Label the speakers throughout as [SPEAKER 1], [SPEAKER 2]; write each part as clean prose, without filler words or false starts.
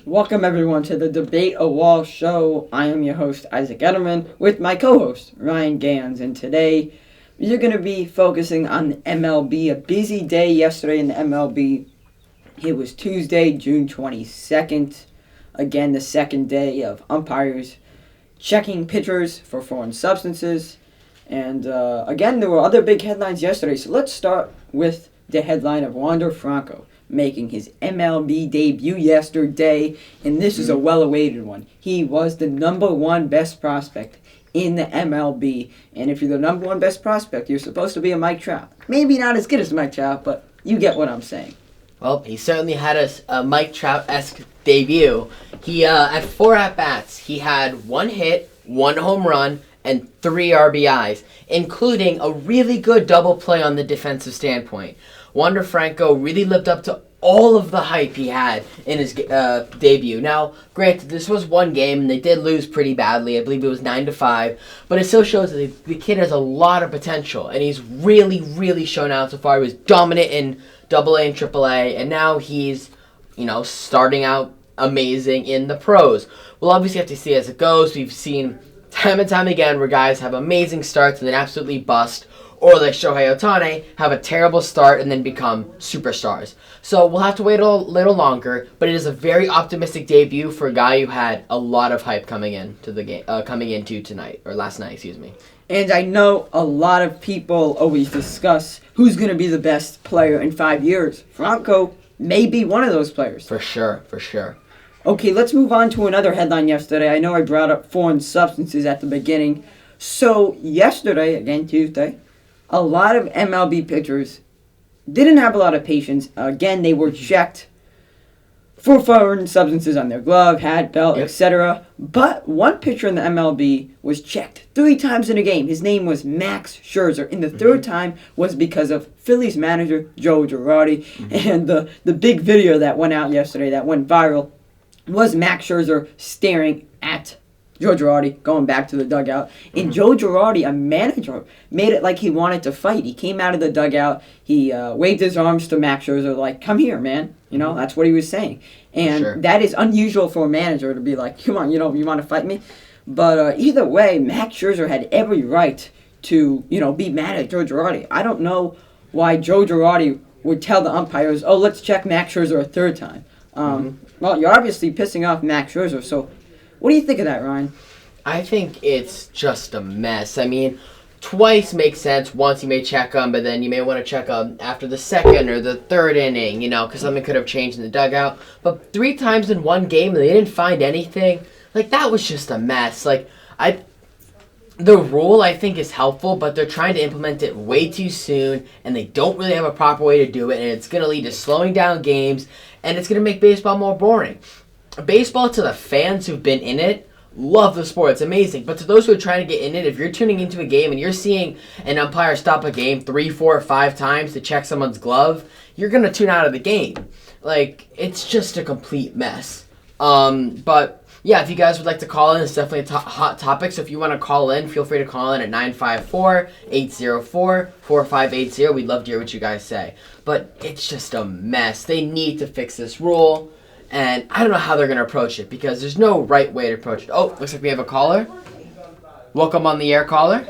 [SPEAKER 1] Welcome everyone to the Debate a Wall show. I am your host Isaac Edelman with my co-host Ryan Gans, and today we're going to be focusing on the MLB. A busy day yesterday in the MLB. It was Tuesday, June 22nd. Again, the second day of umpires checking pitchers for foreign substances. And again, there were other big headlines yesterday. So let's start with the headline of Wander Franco making his MLB debut yesterday, and this is a well-awaited one. He was the number one best prospect in the MLB, and if you're the number one best prospect, you're supposed to be a Mike Trout. Maybe not as good as Mike Trout, but you get what I'm saying.
[SPEAKER 2] Well, he certainly had a Mike Trout-esque debut. He at 4 at-bats, he had 1 hit, 1 home run, and 3 RBIs, including a really good double play on the defensive standpoint. Wander Franco really lived up to all of the hype he had in his debut. Now, granted, this was one game, and they did lose pretty badly. I believe it was 9-5, but it still shows that the kid has a lot of potential, and he's really, really shown out so far. He was dominant in AA and AAA, and now he's, starting out amazing in the pros. We'll obviously have to see as it goes. We've seen time and time again where guys have amazing starts and then absolutely bust, or like Shohei Ohtani, have a terrible start and then become superstars. So we'll have to wait a little longer, but it is a very optimistic debut for a guy who had a lot of hype coming into the game, last night, excuse me.
[SPEAKER 1] And I know a lot of people always discuss who's going to be the best player in 5 years. Franco may be one of those players.
[SPEAKER 2] For sure.
[SPEAKER 1] Okay, let's move on to another headline yesterday. I know I brought up foreign substances at the beginning. So yesterday, again Tuesday, a lot of MLB pitchers didn't have a lot of patience. Again, they were checked for foreign substances on their glove, hat, belt, etc. But one pitcher in the MLB was checked 3 times in a game. His name was Max Scherzer, and the third time was because of Phillies manager Joe Girardi. And the big video that went out yesterday that went viral was Max Scherzer staring at Joe Girardi, going back to the dugout. And Joe Girardi, a manager, made it like he wanted to fight. He came out of the dugout. He waved his arms to Max Scherzer like, come here, man. That's what he was saying. And that is unusual for a manager to be like, come on, you want to fight me? But either way, Max Scherzer had every right to, be mad at Joe Girardi. I don't know why Joe Girardi would tell the umpires, oh, let's check Max Scherzer a third time. Well, you're obviously pissing off Max Scherzer, so what do you think of that, Ryan?
[SPEAKER 2] I think it's just a mess. I mean, twice makes sense. Once you may check them, but then you may want to check them after the second or the third inning, because something could have changed in the dugout. But 3 times in one game and they didn't find anything, that was just a mess. The rule, I think, is helpful, but they're trying to implement it way too soon, and they don't really have a proper way to do it, and it's going to lead to slowing down games, and it's going to make baseball more boring. Baseball, to the fans who've been in it, love the sport. It's amazing. But to those who are trying to get in it, if you're tuning into a game and you're seeing an umpire stop a game 3, 4, or 5 times to check someone's glove, you're going to tune out of the game. It's just a complete mess. But yeah, if you guys would like to call in, it's definitely a hot topic. So if you want to call in, feel free to call in at 954-804-4580. We'd love to hear what you guys say. But it's just a mess. They need to fix this rule. And I don't know how they're going to approach it because there's no right way to approach it. Oh, looks like we have a caller. Welcome on the air, caller.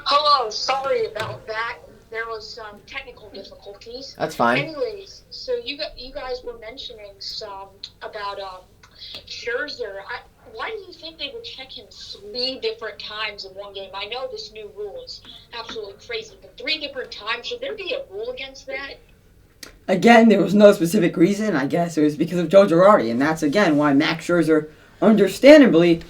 [SPEAKER 3] Hello, sorry about that. There was some technical difficulties.
[SPEAKER 2] That's fine.
[SPEAKER 3] Anyways, so you guys were mentioning some about Scherzer. Why do you think they would check him 3 different times in one game? I know this new rule is absolutely crazy, but 3 different times, should there be a rule against that?
[SPEAKER 1] Again, there was no specific reason. I guess it was because of Joe Girardi, and that's, again, why Max Scherzer, understandably,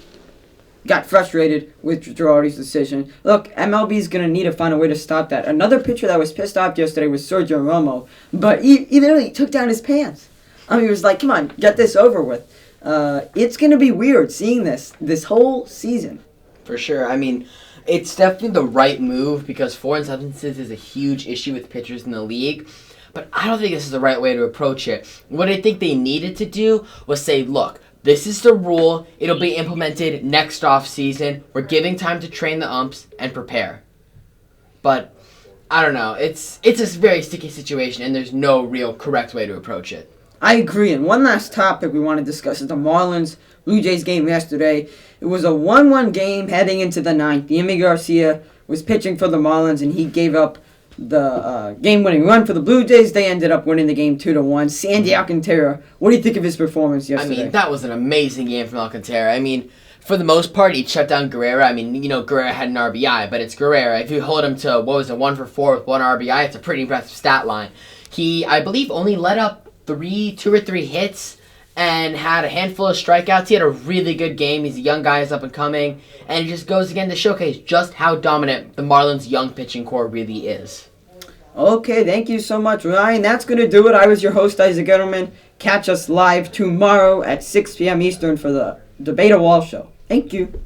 [SPEAKER 1] got frustrated with Girardi's decision. Look, MLB's going to need to find a way to stop that. Another pitcher that was pissed off yesterday was Sergio Romo, but he literally took down his pants. He was like, come on, get this over with. It's going to be weird seeing this whole season.
[SPEAKER 2] For sure. I mean, it's definitely the right move because foreign substances is a huge issue with pitchers in the league. But I don't think this is the right way to approach it. What I think they needed to do was say, look, this is the rule. It'll be implemented next off season. We're giving time to train the umps and prepare. But I don't know. It's a very sticky situation, and there's no real correct way to approach it.
[SPEAKER 1] I agree. And one last topic we want to discuss is the Marlins Blue Jays game yesterday. It was a 1-1 game heading into the ninth. Yimi Garcia was pitching for the Marlins, and he gave up the game-winning run for the Blue Jays. They ended up winning the game 2-1. Sandy Alcantara, what do you think of his performance yesterday?
[SPEAKER 2] I mean, that was an amazing game from Alcantara. I mean, for the most part, he shut down Guerrera. I mean, Guerrera had an RBI, but it's Guerrera. If you hold him to, 1 for 4 with 1 RBI, it's a pretty impressive stat line. He, I believe, only let up 2 or 3 hits and had a handful of strikeouts. He had a really good game. He's a young guy, he's up and coming, and it just goes again to showcase just how dominant the Marlins' young pitching core really is.
[SPEAKER 1] Okay, thank you so much, Ryan. That's going to do it. I was your host, Isaac Edelman. Catch us live tomorrow at 6 p.m. Eastern for the Debate a Wall show. Thank you.